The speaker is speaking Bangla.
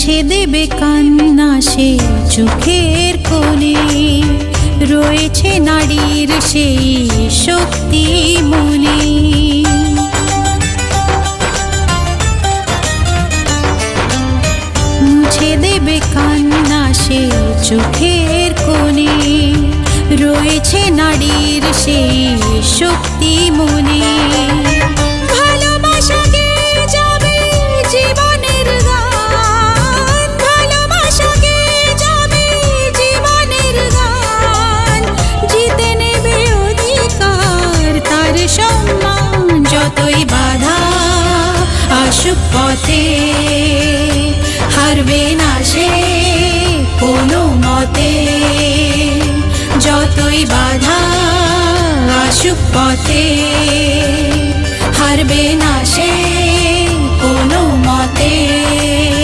মুছে দেবে কান্না সে চোখের কোণে, রয়েছে নারীর সেই শক্তি মনে। মুছে দেবে কান্না সে চোখের কোণে, রয়েছে নারীর সেই শক্তি মনে। ভালোবাসা গেয়ে যাবে জীবনের গান, ভালোবাসা গেয়ে যাবে জীবনের গান, জিতে নেবে অধিকার তার সম্মান। যতই বাধা আসুক পথে, হারবে না সে কোনো মতে। যতই বাধা আসুক পথে, হারবে না সে